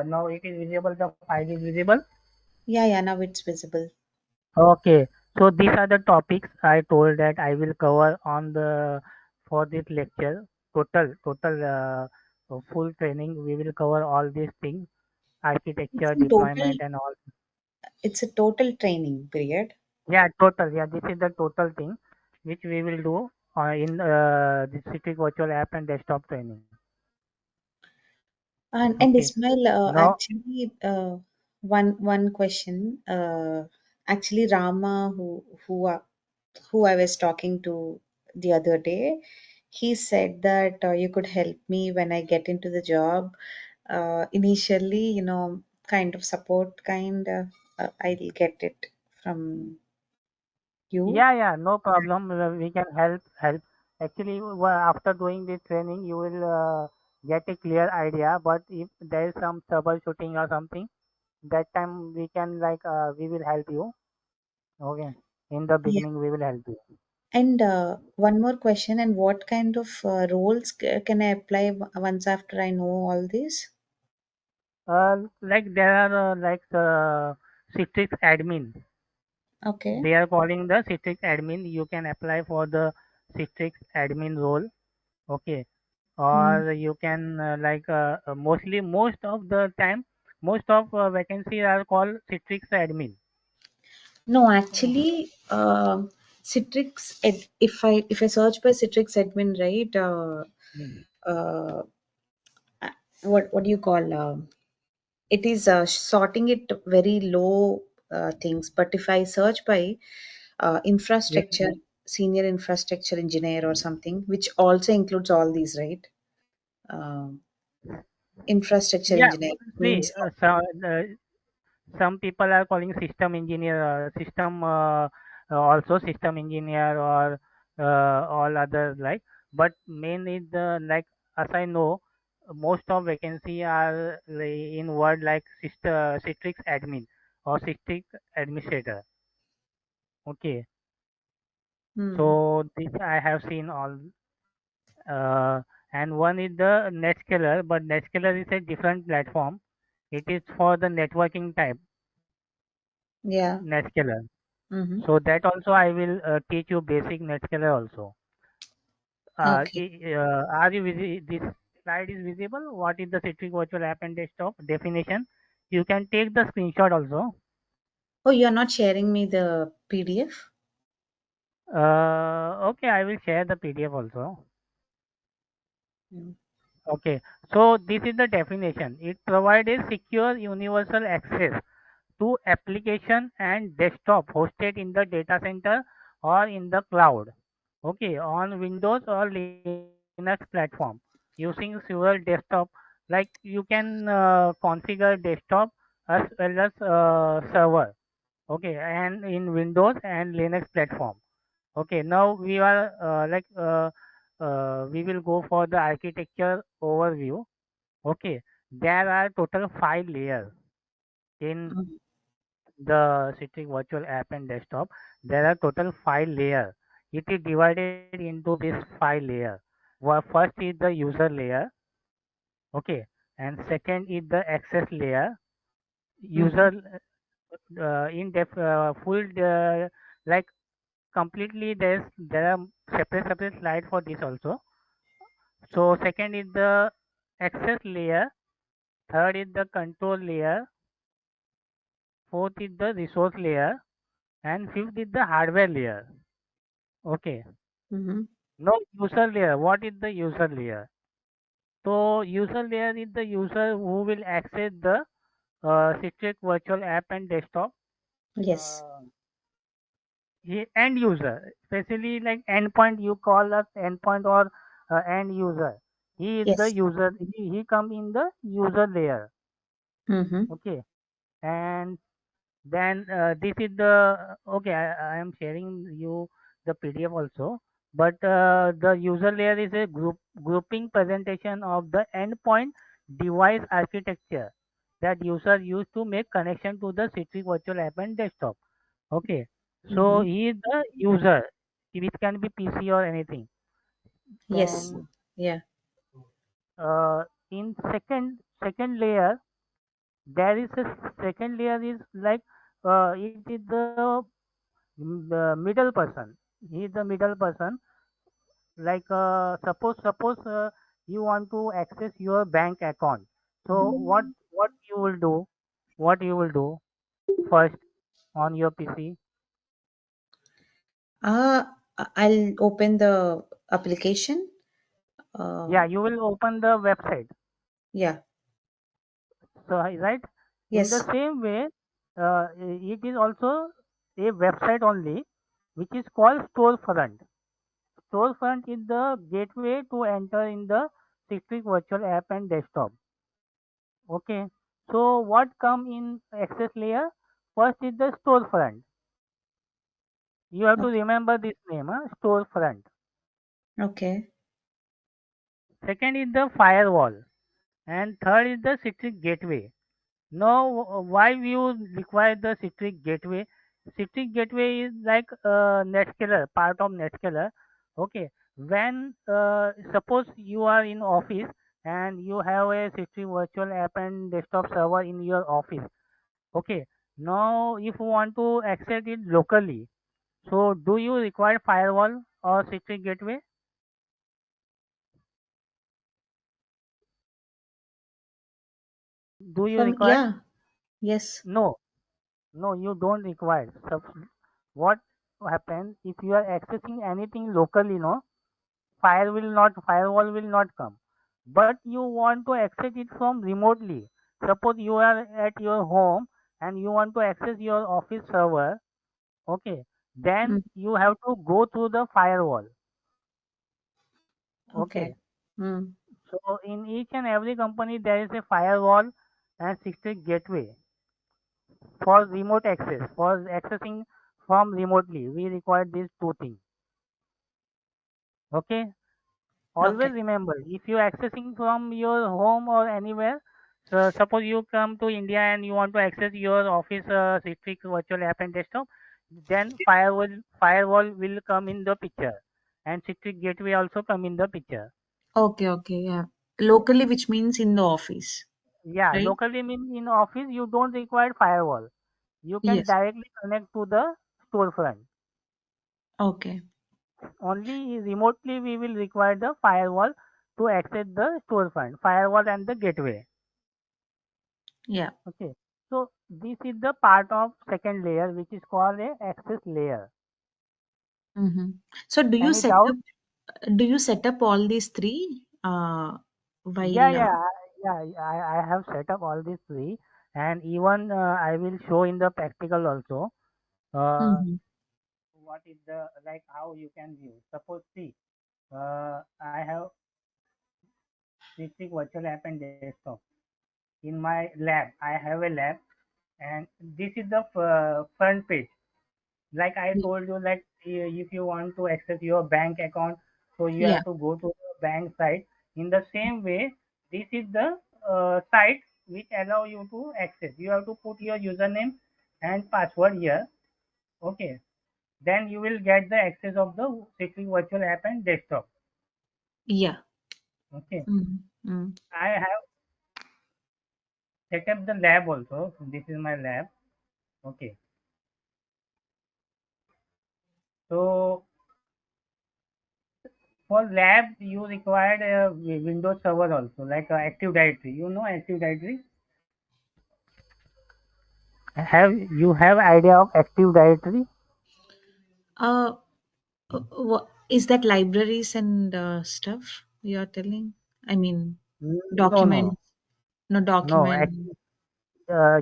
now it is visible. The file is visible. Yeah, yeah, now it's visible. Okay, so these are the topics I told that I will cover on the for this lecture. Total full training. We will cover all these things: It's architecture, in total, deployment, and all. it's a total training period. Yeah, total. Yeah, this is the total thing which we will do in the Citrix virtual app and desktop training. And Okay. Ismail, Now, actually, one question. Actually, Rama, who I was talking to the other day, he said that you could help me when I get into the job. Initially, kind of support kind. I'll get it from you. yeah, no problem. We can help. Actually, after doing this training, you will get a clear idea. But if there is some troubleshooting or something, that time we can we will help you. Okay. In the Yeah. beginning, we will help you. And one more question. And what kind of roles can I apply once after I know all this? Like there are Citrix admin. Okay. They are calling the Citrix admin. You can apply for the Citrix admin role. Okay. Mm. Or you can mostly most of the time, most of vacancies are called Citrix admin. No, actually, Citrix. If I search by Citrix admin, right? Mm. Uh, what do you call? It is sorting it very low things. But if I search by Yeah. infrastructure, senior infrastructure engineer or something, which also includes all these, right? Um Infrastructure Yeah. engineer See, means some people are calling system engineer, also system engineer or all other like. But main is the like as I know, most of vacancy are in word like Citrix admin or Citrix administrator. Okay, hmm, so this I have seen all. Uh, and one is the Netscaler, but Netscaler is a different platform. It is for the networking type yeah. Netscaler. Mm-hmm. So that also I will teach you basic Netscaler also. Okay. Are you this slide is visible? What is the Citrix virtual app and desktop definition? You can take the screenshot also. Oh, you're not sharing me the PDF? Okay, I will share the PDF also. Mm. Okay, so this is the definition. It provides a secure universal access to application and desktop hosted in the data center or in the cloud. Okay, on Windows or Linux platform using several desktop, like you can configure desktop as well as server. Okay, and in Windows and Linux platform. Okay, now we will go for the architecture overview. Okay, there are total 5 layers in Mm. the Citrix virtual app and desktop. There are total 5 layers. It is divided into these 5 layers. First is the user layer. Okay, and second is the access layer. Mm-hmm. User in depth full like completely there are separate slide for this also. So second is the access layer. Third is the control layer. Fourth is the resource layer, and fifth is the hardware layer. Okay. Mm-hmm. Now user layer. What is the user layer? So user layer is the user who will access the Citrix virtual app and desktop. Yes. Uh, End user, especially like endpoint. You call us endpoint or end user. He is the Yes. user. He come in the user layer. Mm-hmm. Okay, and then this is the okay. I am sharing you the PDF also. But the user layer is a grouping presentation of the endpoint device architecture that user use to make connection to the Citrix virtual app and desktop. Okay, so Mm-hmm. he is the user. It can be PC or anything. Yes. Then Yeah. in second layer There is a second layer is like it is the middle person. He is the middle person. Like suppose you want to access your bank account. So what you will do? What you will do first on your PC? I'll open the application. Yeah, Uh, you will open the website. yeah. So right, in the Yes. same way, it is also a website only, which is called storefront. Storefront is the gateway to enter in the Citrix virtual app and desktop. Okay. So what come in access layer? First is the storefront. You have to Okay. remember this name, storefront. Okay. Second is the firewall, and third is the Citrix gateway. Now, why you require the Citrix gateway? Citrix gateway is like Netscaler, part of Netscaler. Okay, when suppose you are in office and you have a Citrix virtual app and desktop server in your office. Okay, now if you want to access it locally, so do you require firewall or Citrix gateway? Do you require? Yeah. Yes. No, no, you don't require. What happens if you are accessing anything locally? No, firewall will not come. But you want to access it from remotely. Suppose you are at your home and you want to access your office server. Okay, then Mm, you have to go through the firewall. okay. Okay, Mm, so in each and every company there is a firewall and secret gateway for remote access. For accessing from remotely, we require these two things. Okay, always okay. remember if you are accessing from your home or anywhere. So suppose you come to India and you want to access your office Citrix virtual app and desktop, then firewall will come in the picture, and Citrix gateway also come in the picture. Okay. Okay. Yeah. Locally, which means in the office, Yeah, right? locally means in office you don't require firewall. You can Yes. directly connect to the storefront. Okay. Only remotely we will require the firewall to access the storefront, firewall and the gateway. Yeah. Okay. So this is the part of second layer which is called a access layer. Mm-hmm. So Any doubt? do you set up all these three Yeah, while yeah, I have set up all these three, and even I will show in the practical also. Uh, mm-hmm. what is the like how you can view? Suppose see, I have Citrix virtual app and desktop. In my lab, I have a lab, and this is the front page. Like I Yeah. told you, like if you want to access your bank account, so you Yeah. have to go to the bank site. In the same way, this is the site which allow you to access. You have to put your username and password here. Okay, then you will get the access of the Citrix virtual app and desktop. Yeah. Okay, Mm-hmm. I have set up the lab also. So this is my lab. Okay, so for lab, you required a Windows server also, like Active Directory. You know Active Directory? Have you have idea of Active Directory? Uh, is that libraries and stuff you're telling? I mean, No, no, documents, no no. document.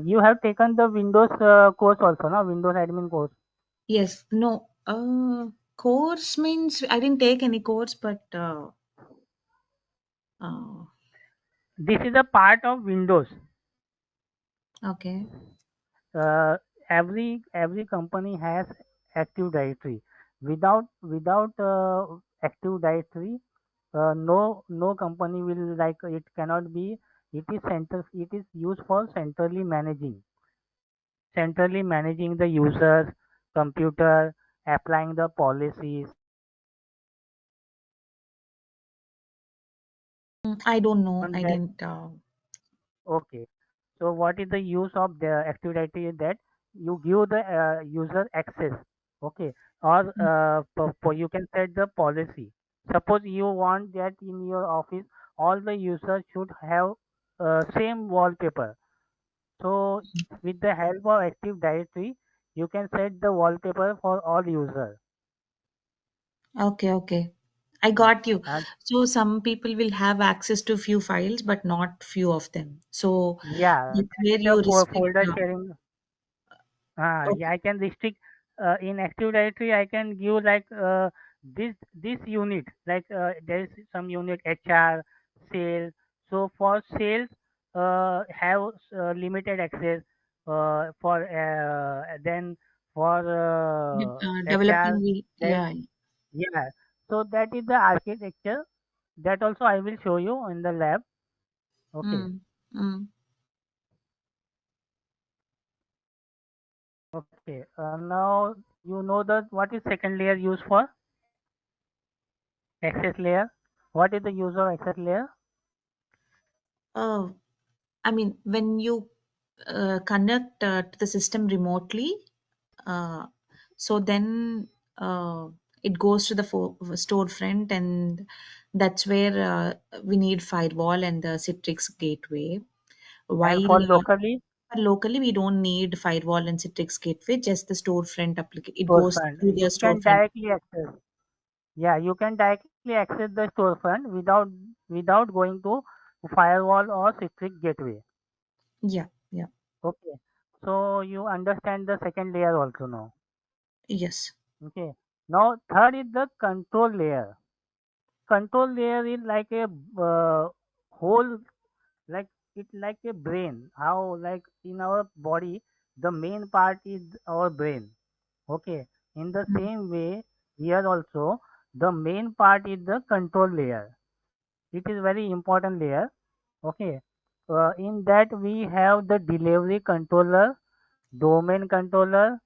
You have taken the Windows course also, no? Windows admin course. Yes, no. Course means I didn't take any course, but uh, This is a part of Windows. okay. Uh, every company has Active Directory. Without Active Directory, no company will like it cannot be. It is center. It is used for centrally managing the users, computer, applying the policies. I don't know. On I that, didn't. okay. So what is the use of the Active Directory is that you give the user access, okay, or you can set the policy. Suppose you want that in your office all the users should have same wallpaper. So with the help of Active Directory, you can set the wallpaper for all users. Okay, okay. I Mm. got you. And So some people will have access to few files, but not few of them. So yeah, that's that where is the you restrict folder them. sharing. Yeah, Okay. I can restrict in Active Directory. I can give like this unit. Like there is some unit HR, sales. So for sales, have limited access. For then for HR, Developing will, there yeah. yeah. So that is the architecture. That also I will show you in the lab. Okay. Mm, mm. Okay. Now you know that what is second layer used for? Access layer. What is the use of access layer? Uh, I mean, when you connect to the system remotely, uh, so then it goes to the storefront, and that's where we need firewall and the Citrix gateway. And While for locally, locally, we don't need firewall and Citrix gateway, just the storefront application. It goes storefront, through the you can storefront. directly access. Yeah, you can directly access the storefront without going to firewall or Citrix gateway. Yeah, yeah, Okay. So you understand the second layer also now. yes. Okay. Now third is the control layer. Control layer is like a whole, like it like a brain. How like in our body, the main part is our brain. Okay. In the Mm, same way, here also the main part is the control layer. It is very important layer. Okay. In that we have the delivery controller, domain controller,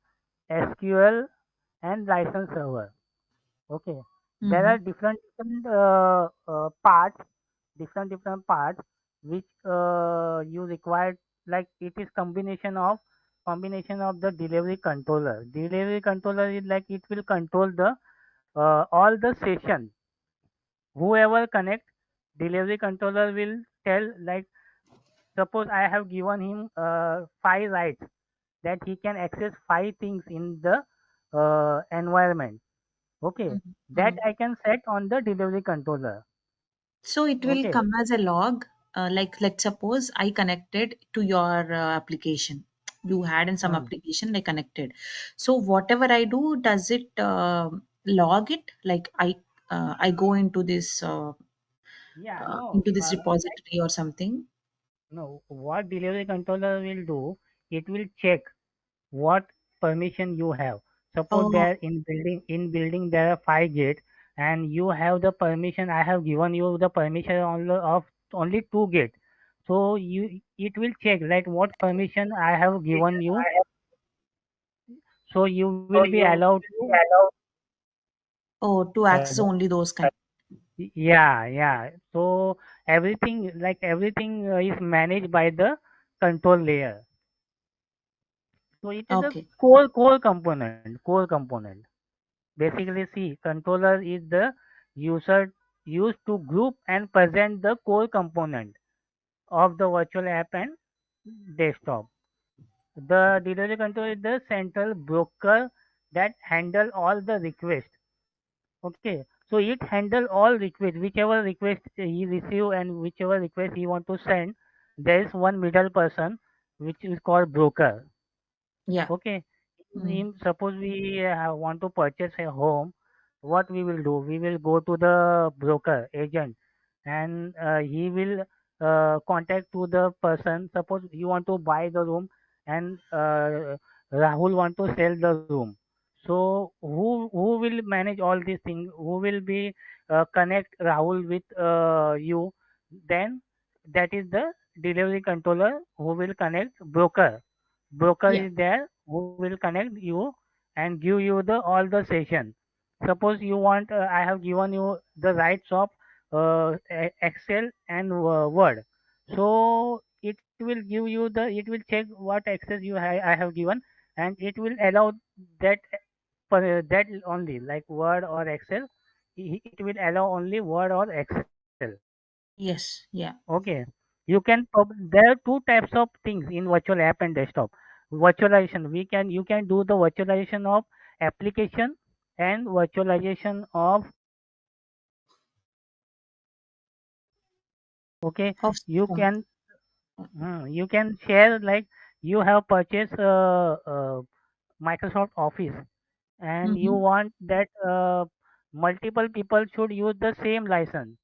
SQL, and license server. Okay. There mm-hmm, are different parts, different parts which you require. Like it is combination of the delivery controller. Delivery controller is like it will control the all the session. Whoever connect, delivery controller will tell like suppose I have given him 5 rights that he can access 5 things in the environment. Okay, that mm-hmm. I can set on the delivery controller. So it will Okay, come as a log. Like let's suppose I connected to your application. You had in some hmm. application I connected. So whatever I do, does it log it? Like I go Yeah, no, into this like repository or something. no. What delivery controller will do, it will check what permission you have. Suppose Oh, there in building there are 5 gates, and you have the permission. I have given you the permission of only 2 gates. So you it will check like what permission I have given you. So you will be allowed to. oh, to access Hello. only those kind. Yeah, yeah. So everything is managed by the control layer. So it is a Okay. core component. Core component. Basically, see, controller is the user used to group and present the core component of the virtual app and desktop. The delivery controller is the central broker that handle all the requests. Okay, so it handle all requests, whichever request he receive and whichever request he want to send. There is one middle person which is called broker. Yeah. Okay. Mm. Suppose we want to purchase a home, what we will do? We will go to the broker agent, and he will contact to the person. Suppose you want to buy the room, and Rahul want to sell the room. So who will manage all these things? Who will be connect Rahul with you? Then that is the delivery controller who will connect broker. Broker Yeah. is there who will connect you and give you the all the session. Suppose you want I have given you the rights of Excel and Word. So it will give you the, it will check what access I have given, and it will allow that that only, like Word or Excel. It will allow only Word or Excel. Yes. Yeah. Okay. There are two types of things in virtual app and desktop. Virtualization, you can do the virtualization of application and virtualization of, okay, Of you system. can, you can share, like, you have purchased Microsoft Office, and you Mm-hmm. want that multiple people should use the same license.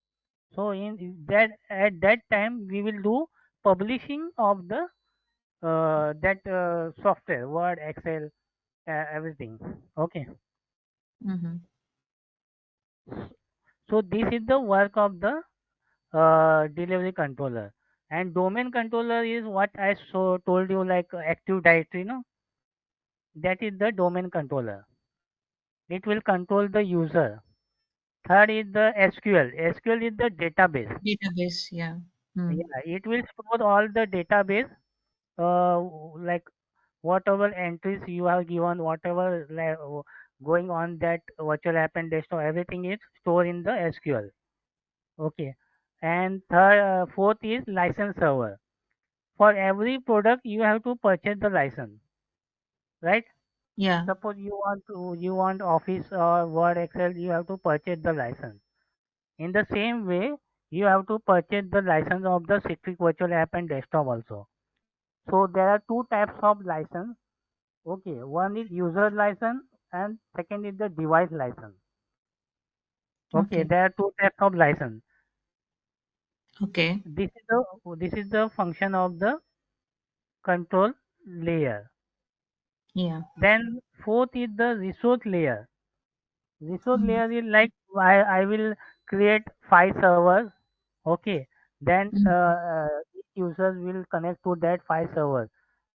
So in that, at that time we will do publishing of the that software, Word, Excel, everything. Okay. Mm-hmm. So this is the work of the delivery controller. And domain controller is what I told you, like Active Directory, no? That is the domain controller. It will control the user. Third is the SQL. SQL is the database. Database. Yeah. Mm. Yeah, it will store all the database, like whatever entries you have given, whatever going on that virtual app and desktop, everything is stored in the SQL. Okay. And fourth is license server. For every product, you have to purchase the license, right? Yeah. Suppose you want Office or Word, Excel, you have to purchase the license. In the same way, you have to purchase the license of the Citrix virtual app and desktop also. So there are two types of license. Okay, one is user license and second is the device license. Okay, Okay. there are two types of license. Okay. This is the function of the control layer. Yeah. Then fourth is the resource layer. Resource Mm. layer is like, I will create 5 servers. Okay, then Mm. users will connect to that 5 servers.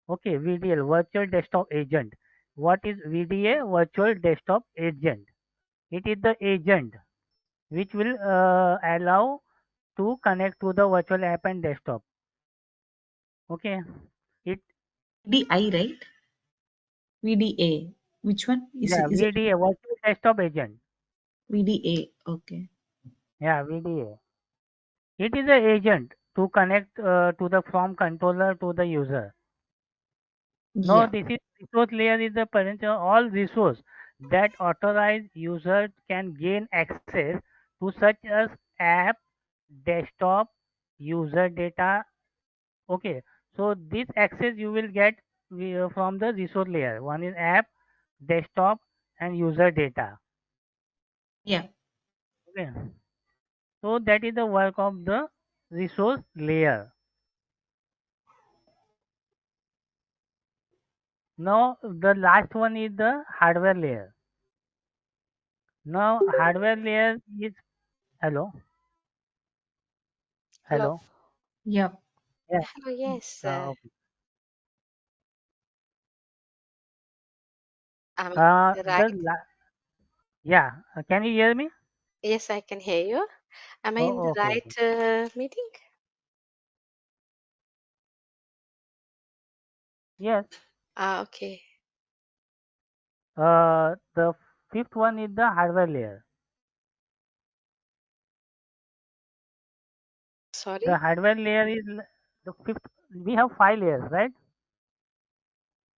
Okay, VDL, virtual desktop agent. What is VDA? Virtual desktop agent. It is the agent which will allow to connect to the virtual app and desktop. Okay, it, VDI, right? VDA. Which one yeah, is it? VDA, virtual desktop agent. VDA. Okay. Yeah, VDA. It is an agent to connect to the from controller to the user. No, Yeah. this is resource layer is the parent of all resource that authorized user can gain access to, such as app, desktop, user data. Okay, so this access you will get from the resource layer. One is app, desktop, and user data. Yeah. Okay, so that is the work of the resource layer. Now the last one is the hardware layer. Now hardware layer is, hello, Hello. hello. Yeah. Yeah. Hello. Yes. Okay. I'm Uh, in the the right. la- yeah. Can you hear me? Yes, I can hear you. Am I in Oh, the okay, okay. right meeting? Yes. Okay. The fifth one is the hardware layer. The Sorry. hardware layer is the fifth. We have 5 layers, right?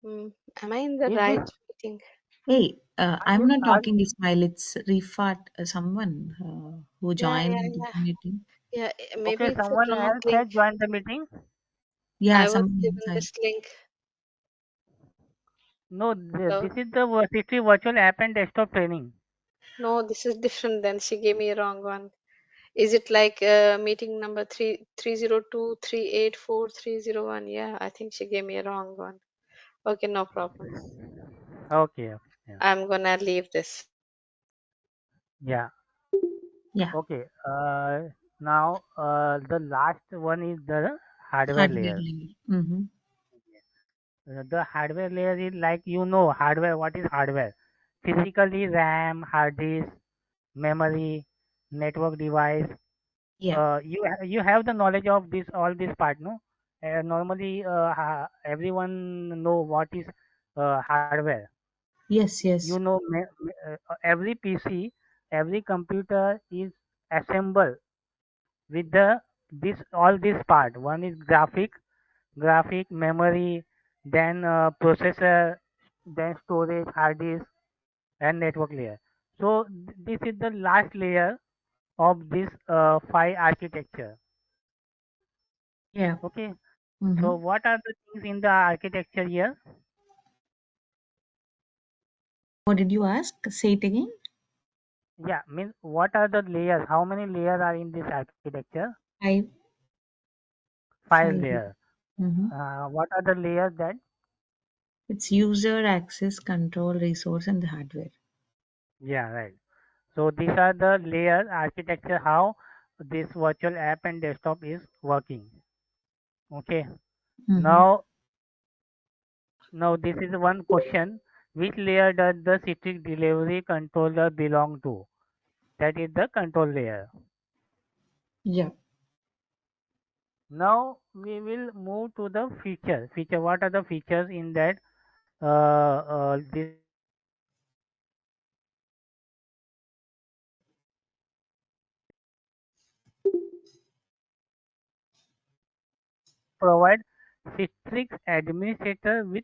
Mm, am I in the Is this? right meeting? Hey, Are I'm you? not Are, talking Ismail. It's Rifat, someone who Yeah, yeah, joined the yeah. meeting. Yeah, maybe okay. it's a Someone wrong else link. has joined the meeting. Yeah, I was someone given inside. this link. No, Hello. this is the Citrix virtual app and desktop training. No, this is different. Then she gave me a wrong one. Is it like meeting number 302384301? Yeah, I think she gave me a wrong one. Okay, no problem. Okay. Okay. Yeah. I'm gonna leave this. Yeah. Yeah, Okay. Now the last one is the hardware hardware layer. layer. Mm-hmm. The hardware layer is like, hardware. What is hardware? Physically RAM, hard disk, memory, network device. Yeah. You have the knowledge of this, all this part, no? Normally, everyone know what is hardware. Yes, You yes. know, every PC, every computer is assembled with the this all this part. One is graphic memory, then processor, then storage, hard disk, and network layer. So this is the last layer of this phi architecture. Yeah. Okay. Mm-hmm. So what are the things in the architecture here? What did you ask? Say it again. Yeah, means what are the layers? How many layers are in this architecture? Five, Five five. layers. Mm-hmm. What are the layers that? It's user access control resource and the hardware. Yeah, right. So these are the layer architecture how this virtual app and desktop is working. Okay. Mm-hmm. Now, now this is one question. Which layer does the Citrix delivery controller belong to? That is the control layer. Yeah. Now we will move to the feature. Feature. What are the features in that? This provide Citrix administrator with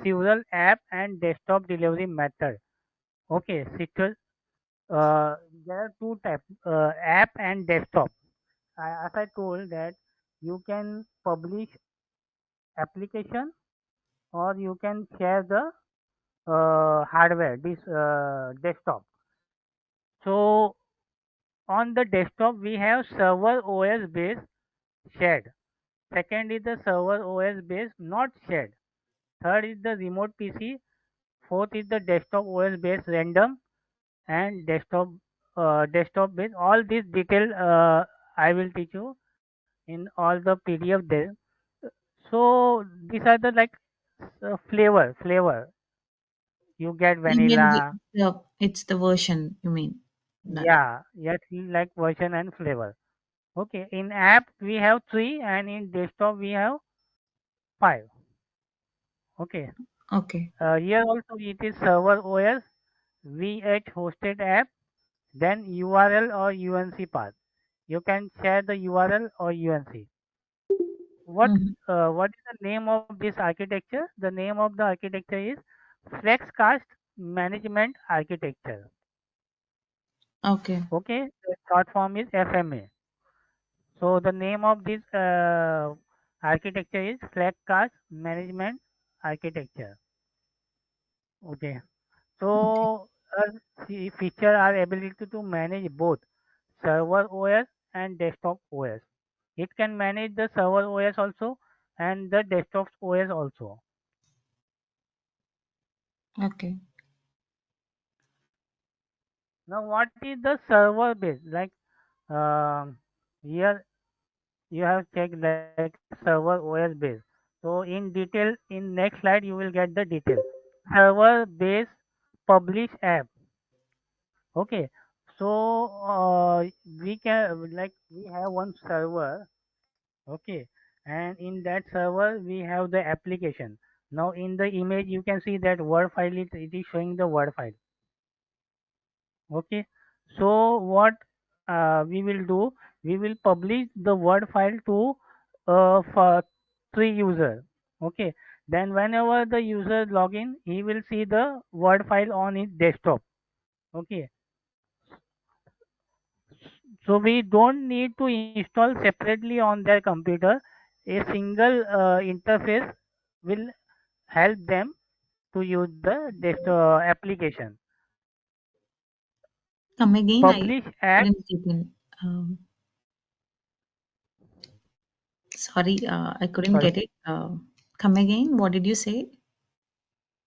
several app and desktop delivery method. Okay, Citrix. There are two types, app and desktop. As I told that you can publish application or you can share the hardware, this desktop. So on the desktop we have server OS based shared. Second is the server OS based not shared. Third is the remote PC. Fourth is the desktop OS based random and desktop based. All these detail I will teach you in all the PDF there. So these are the like flavor. You get You mean vanilla. it's the version, you mean that. Yeah, yes, like version and flavor. Okay, in app we have three and in desktop we have five. Okay, Okay. here also it is server OS, VH hosted app, then URL or UNC path. You can share the URL or UNC. What Mm-hmm. what is the name of this architecture? The name of the architecture is FlexCast Management Architecture. Okay. Okay, the short form is FMA. So the name of this architecture is FlexCast Management Architecture. Okay, Okay. so feature our ability to manage both server OS and desktop OS. It can manage the server OS also and the desktop OS also. Okay. Now, what is the server base? Like here you have checked like server OS base. So in detail, in next slide you will get the detail. Server base publish app. Okay. So we can like we have one server. Okay. And in that server we have the application. Now in the image you can see that Word file it is showing the Word file. Okay, so what we will do, we will publish the Word file to for three user. Okay, then whenever the user login, he will see the Word file on his desktop. Okay, so we don't need to install separately on their computer. A single interface will help them to use the desktop application. Come again. I Publish app. couldn't get in. Um, Sorry, I couldn't Sorry. get it. Come again. What did you say?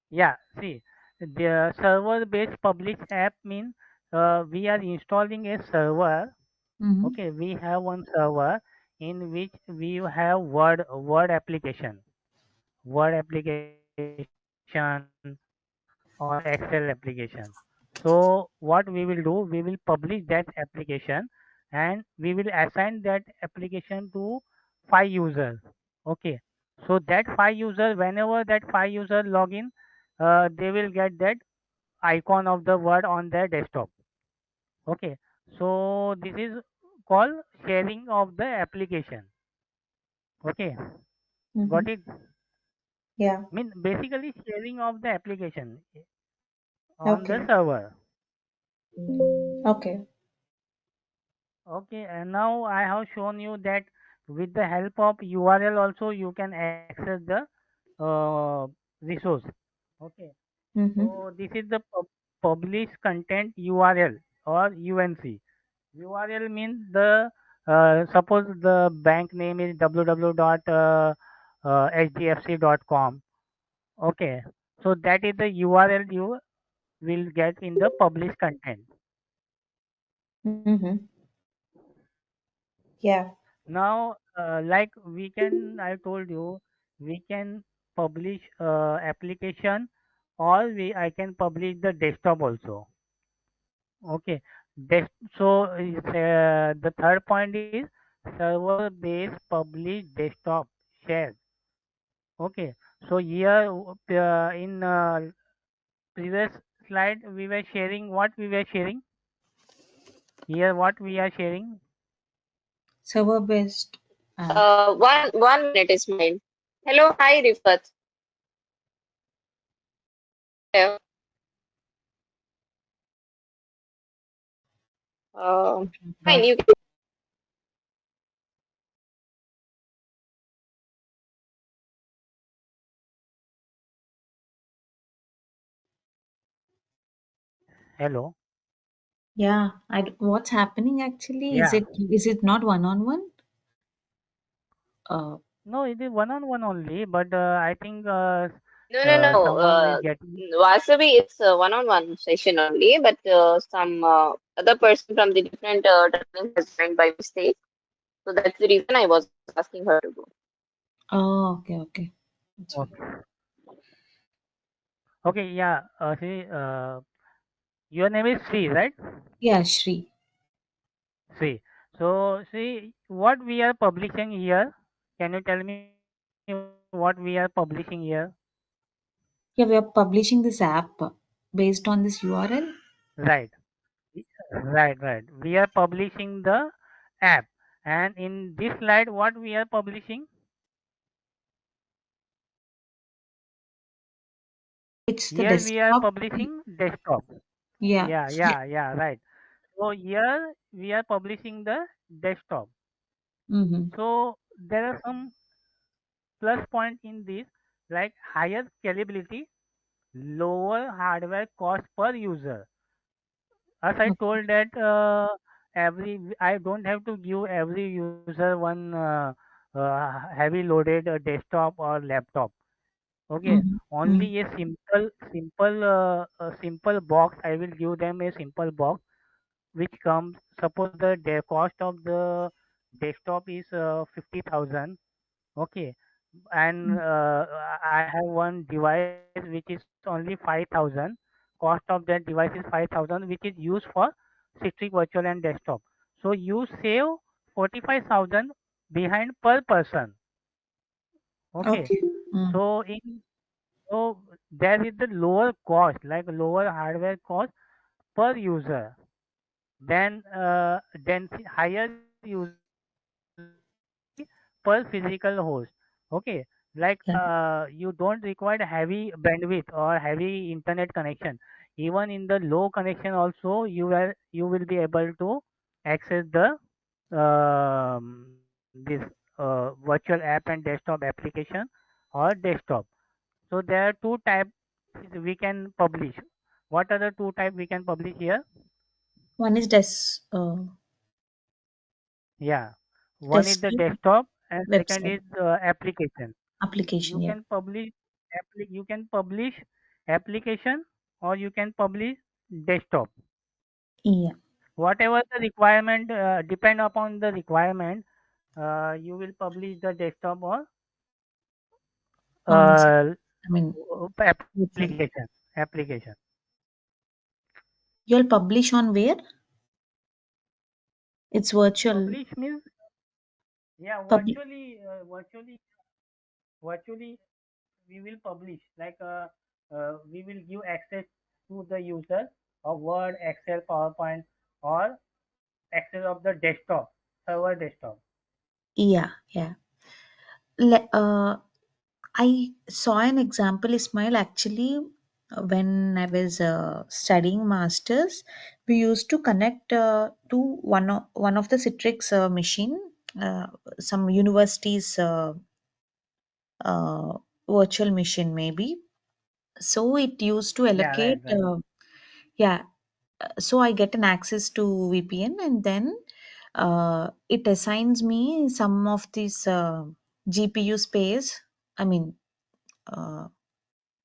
Yeah, see, the server-based publish app means we are installing a server. Mm-hmm. Okay, we have one server in which we have Word application or Excel application. So what we will do, we will publish that application and we will assign that application to five users. Okay, so that five user, whenever that five user log in, they will get that icon of the word on their desktop. Okay, so this is called sharing of the application. Okay, Mm-hmm. got it? Yeah. Mean basically sharing of the application on the Okay. server. Okay. Okay, and now I have shown you that with the help of URL also you can access the uh, resource. Okay, Mm-hmm. so this is the publish content URL or UNC. URL means the suppose the bank name is www.hdfc.com. Okay, so that is the URL you will get in the publish content. Mm-hmm. Yeah. Now, like we can, I told you, we can publish application, or I can publish the desktop also. Okay, Des- so the third point is server based publish desktop share. Okay, so here in previous slide we were sharing what we were sharing. Here what we are sharing. Server based. One minute is mine. Hello, hi Rifat. Hello. Fine, Not. you Hello. Yeah. What's happening actually? Yeah. Is it not one on one? Uh. No, it is one on one only, but I think no. someone is getting. Vasavi, it's a one-on-one session only, but some other person from the different department has joined by mistake. So that's the reason I was asking her to go. Oh. Okay. Okay. That's fine. Okay, okay, yeah. See, your name is Sri, right? Yeah, Shri. Sri. So, see, what we are publishing here. Can you tell me what we are publishing here? Yeah, we are publishing this app based on this URL. Right, right. We are publishing the app, and in this slide, what we are publishing? It's the Here we are desktop. publishing desktop. Yeah. Yeah, right. So here we are publishing the desktop. Mm-hmm. So there are some plus point in this, like higher scalability, lower hardware cost per user. As I Okay. told that I don't have to give every user one heavy loaded desktop or laptop. Okay, Mm-hmm. only a simple box. I will give them a simple box which comes, suppose the cost of the desktop is 50,000. Okay, and I have one device which is only 5,000. Cost of that device is 5,000, which is used for Citrix virtual and desktop. So you save 45,000 behind per person. Okay, Okay. Mm. so in so there is the lower cost, like lower hardware cost per user. Then higher user density per physical host. Okay, like Yeah. you don't require heavy bandwidth or heavy internet connection. Even in the low connection also, you will be able to access the this virtual app and desktop application or desktop. So there are two types we can publish. What are the two types we can publish here? One is Yeah, one is the desktop desktop and second website is application. application. You Yeah. can publish you can publish application or you can publish desktop. Yeah. Whatever the requirement depend upon the requirement, you will publish the desktop or On uh, I mean application. website. Application. You'll publish on where? It's virtual. Publish means, yeah, Public. virtually. virtually we will publish we will give access to the user of Word, Excel, PowerPoint, or access of the desktop, server desktop. Yeah, yeah. Le- uh, I saw an example, Ismail. Actually, when I was studying masters, we used to connect to one of the Citrix machine, uh, some universities uh, virtual machine maybe. So it used to Yeah, right, allocate, right, yeah. So I get an access to VPN, and then it assigns me some of this GPU space. I mean, uh,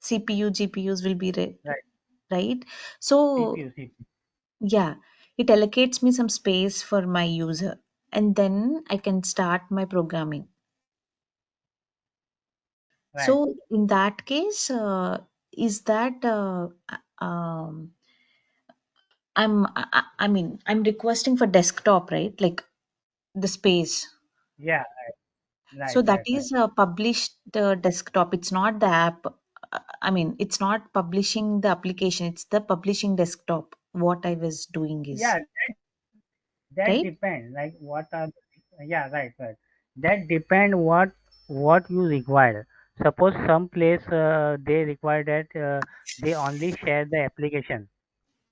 CPU, GPUs will be right. right. So CPU, CPU. yeah, it allocates me some space for my user, and then I can start my programming. Right. So in that case, is that I'm requesting for desktop, right? Like the space. Yeah, So right, that right, right. is a published desktop. It's not the app. It's not publishing the application. It's the publishing desktop. What I was doing is Yeah, that right. depends. Like what are yeah, right, right. That depend what you require. Suppose some place they require that they only share the application.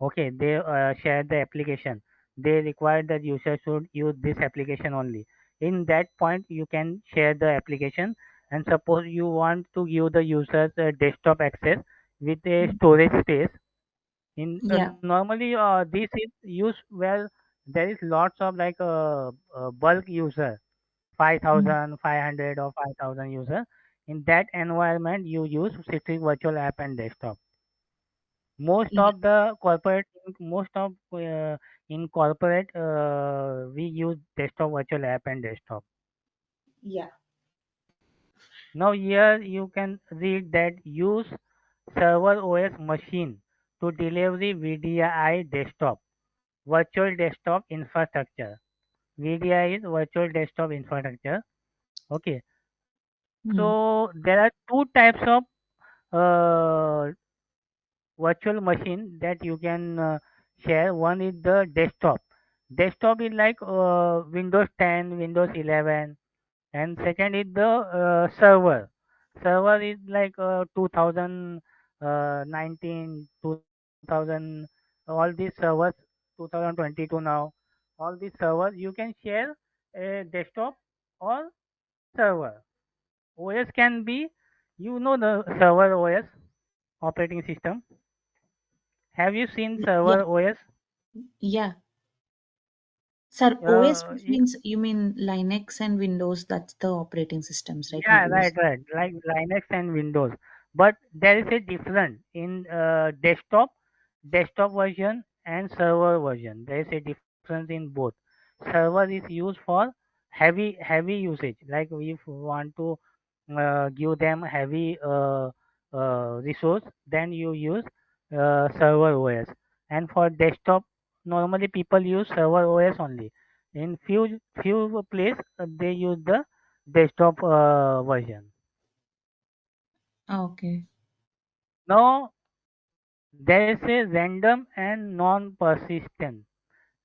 Okay, they share the application. They require that user should use this application only. In that point, you can share the application. And suppose you want to give the users desktop access with a Mm. storage space. In Yeah. normally, this is used where there is lots of bulk user, Mm. 5,500 or 5,000 user. In that environment, you use Citrix Virtual App and Desktop. Most Yeah. of the corporate, most of in corporate, we use Desktop Virtual App and Desktop. Yeah. Now here you can read that use server OS machine to deliver VDI desktop, virtual desktop infrastructure. VDI is virtual desktop infrastructure. Okay. Mm. So there are two types of uh, virtual machine that you can share. One is the desktop. Desktop is like Windows 10, Windows 11, and second is the server. Server is like 2019, 2000, all these servers, 2022 now. All these servers you can share a desktop or server. OS can be, the server OS operating system. Have you seen Yeah. server OS? Yeah. Sir, OS Uh, which y- means you mean Linux and Windows. That's the operating systems, right? We yeah, right, use. right. Like Linux and Windows. But there is a difference in desktop version and server version. There is a difference in both. Server is used for heavy usage. Like if you want to give them heavy resource, then you use server OS. And for desktop, normally people use server OS only. In few place they use the desktop version. Okay. Now there is a random and non-persistent.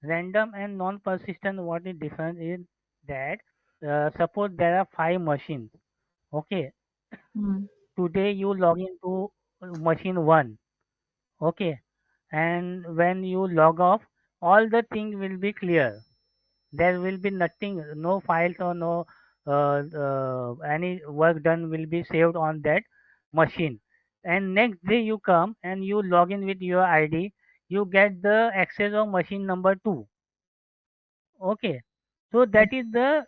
Random and non-persistent. What is difference is that suppose there are five machines. Okay, Mm. today you log into machine one. Okay, and when you log off, all the thing will be clear. There will be nothing, no files or no any work done will be saved on that machine. And next day you come and you log in with your ID, you get the access of machine number two. Okay, so that is the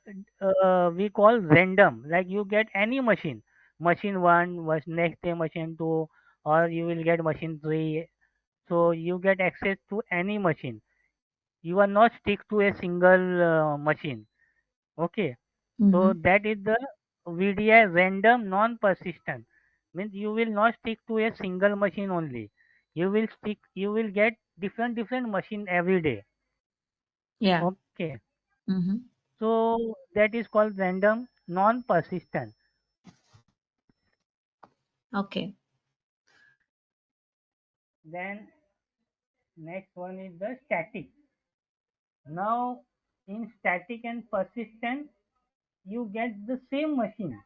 we call random. Like you get any machine, machine one was next day machine two, or you will get machine three. So you get access to any machine. You are not stick to a single machine. Okay, Mm-hmm. so that is the VDI random non-persistent. Means you will not stick to a single machine only. You will get different machine every day. Yeah. Okay, Mm-hmm. so that is called random non-persistent. Okay. Then next one is the static. Now in static and persistent, you get the same machine.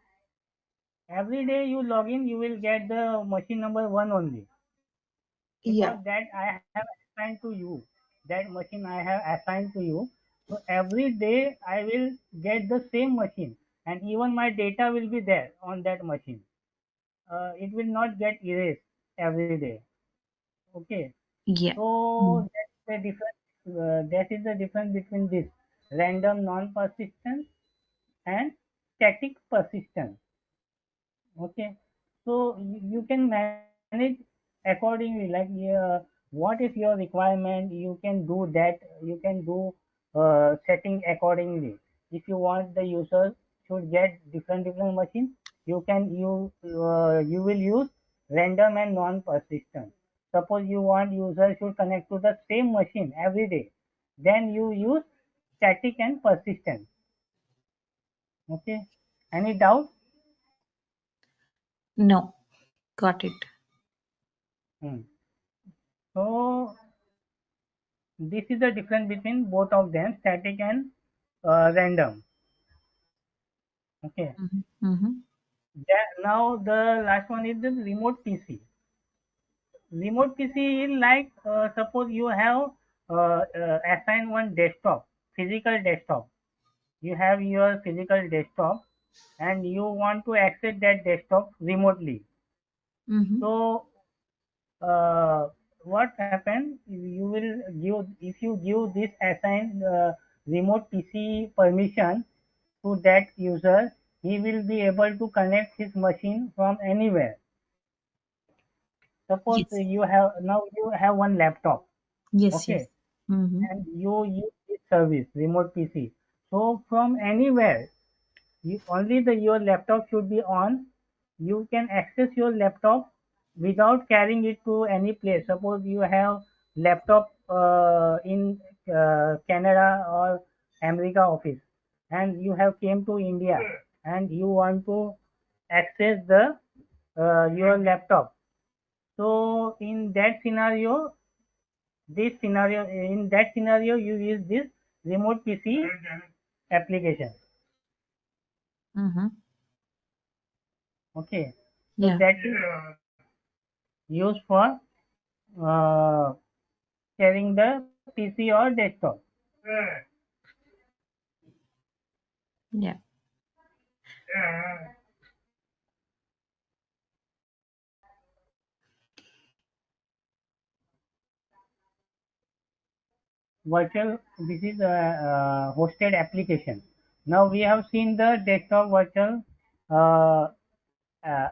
Every day you log in, you will get the machine number one only, Yeah. because that I have assigned to you. That machine I have assigned to you. So every day I will get the same machine, and even my data will be there on that machine. It will not get erased every day. Okay. Yeah. So Mm. that's the difference. That is the difference between this random non-persistent and static persistence. Okay. So you can manage accordingly, like what is your requirement, you can do that, you can do setting accordingly. If you want the user should get different machines, you will use random and non-persistent. Suppose you want user should connect to the same machine every day, then you use static and persistent. Okay. Any doubt? No. Got it. Hmm. So this is the difference between both of them, static and random. Okay. Mm-hmm. Mm-hmm. Now the last one is the remote PC. Remote PC is like suppose you have assigned one desktop, physical desktop. You have your physical desktop, and you want to access that desktop remotely. Mm-hmm. So uh, what happens? You will give, if you give this assigned remote PC permission to that user, he will be able to connect his machine from anywhere. Suppose Yes. you have one laptop, Yes. Yes. okay, Mm-hmm. and you use this service, remote PC. So from anywhere, only your laptop should be on. You can access your laptop without carrying it to any place. Suppose you have laptop in Canada or America office, and you have came to India, and you want to access the your laptop. So in that scenario you use this remote PC application. Mm-hmm. Okay. So Yeah. that is used for uh, sharing the PC or desktop. Yeah. Virtual, this is a hosted application. Now we have seen the desktop virtual uh, uh,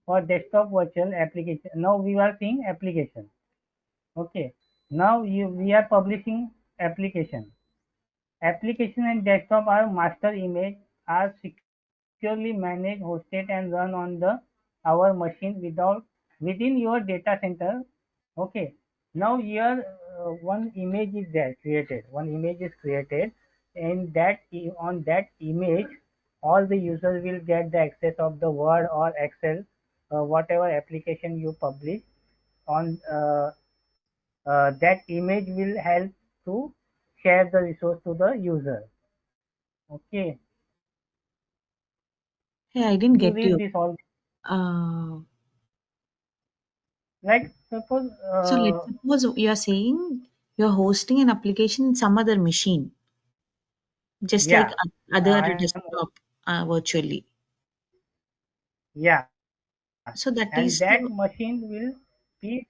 for desktop virtual application. Now we are seeing application. Okay. Now we are publishing application. Application and desktop are master image are securely managed, hosted, and run on the our machine within your data center. Okay. Now here one image is there created. One image is created, and on that image, all the users will get the access of the Word or Excel, whatever application you publish on. That image will help to share the resource to the user. Okay. Hey, I didn't You get read you. this all, Uh, like suppose so let's suppose you're saying you're hosting an application in some other machine, just like yeah, other I am, desktop virtually. yeah, and So that that is machine will be,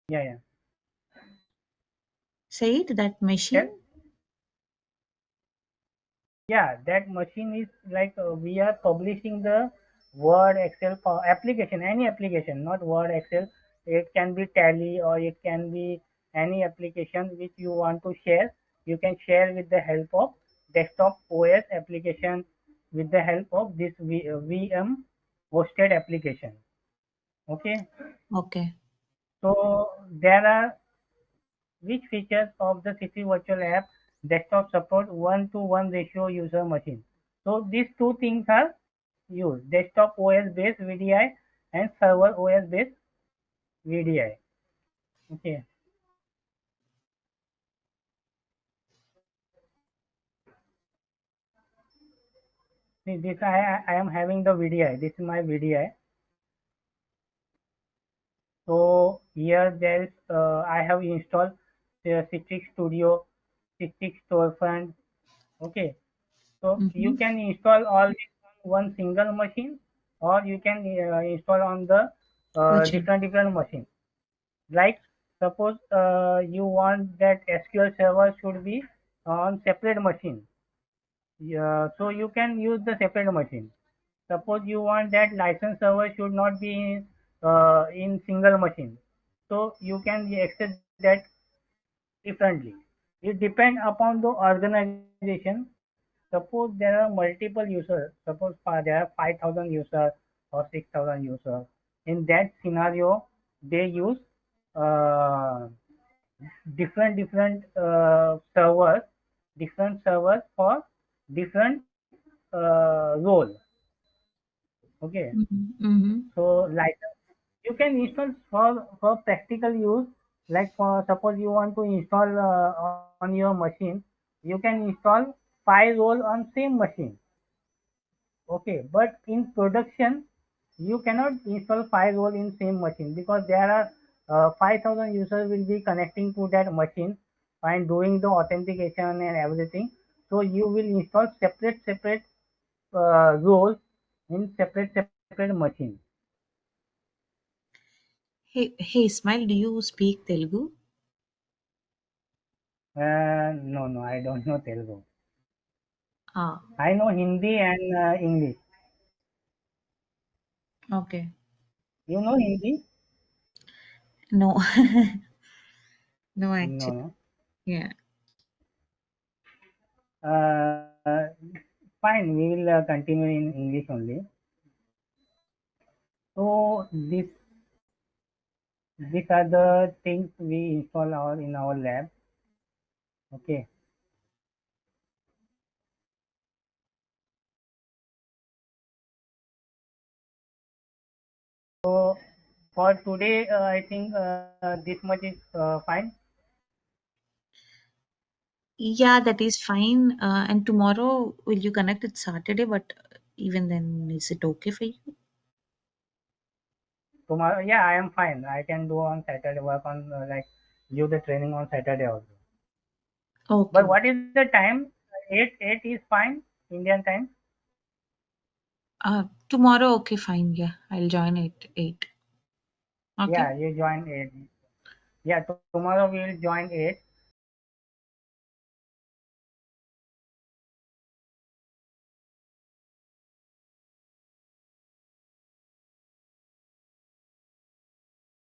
yeah, yeah, said that tell. machine. Yeah, that machine is like we are publishing the Word, Excel application, any application, not Word, Excel. It can be Tally or it can be any application which you want to share. You can share with the help of desktop OS application, with the help of this VM hosted application. Okay, Okay. so there are which features of the Citrix virtual app desktop support 1 to 1 ratio user machine. So these two things are use desktop OS based VDI and server OS based VDI. Okay. See, this I am having the VDI. This is my VDI. So here there is I have installed the Citrix Studio, Citrix Storefront. Okay, so you Mm-hmm. can install all this on one single machine, or you can install on the Virtual. different machines. Like suppose you want that SQL server should be on separate machine. Yeah, so you can use the separate machine. Suppose you want that license server should not be in single machine. So you can access that differently. It depends upon the organization. Suppose there are multiple users. Suppose there are 5,000 users or 6,000 users. In that scenario, they use uh, different different servers for different role. Okay, Mm-hmm. Mm-hmm. so license you can install for practical use. Like for suppose you want to install on your machine, you can install 5 role on same machine. Okay, but in production you cannot install 5 role in same machine because there are 5,000 users will be connecting to that machine and doing the authentication and everything. So you will install separate roles in separate machine. Hey, Ismail, do you speak Telugu? No, no, I don't know Telugu. Ah, I know Hindi and English. okay. You know Hindi? No, no, No, actually. no. Yeah. Uh, Fine, we will continue in English only. So these are the things we install in our lab. Okay. So for today, I think this much is fine. Yeah, that is fine. And tomorrow, will you connect? It's Saturday, but even then, is it okay for you? Tomorrow, yeah, I am fine. I can do on Saturday work on like give the training on Saturday also. Okay. But what is the time? Eight is fine Indian time. Tomorrow, okay, fine. Yeah, I'll join at 8. Okay. Yeah, you join 8. Yeah, tomorrow we will join 8.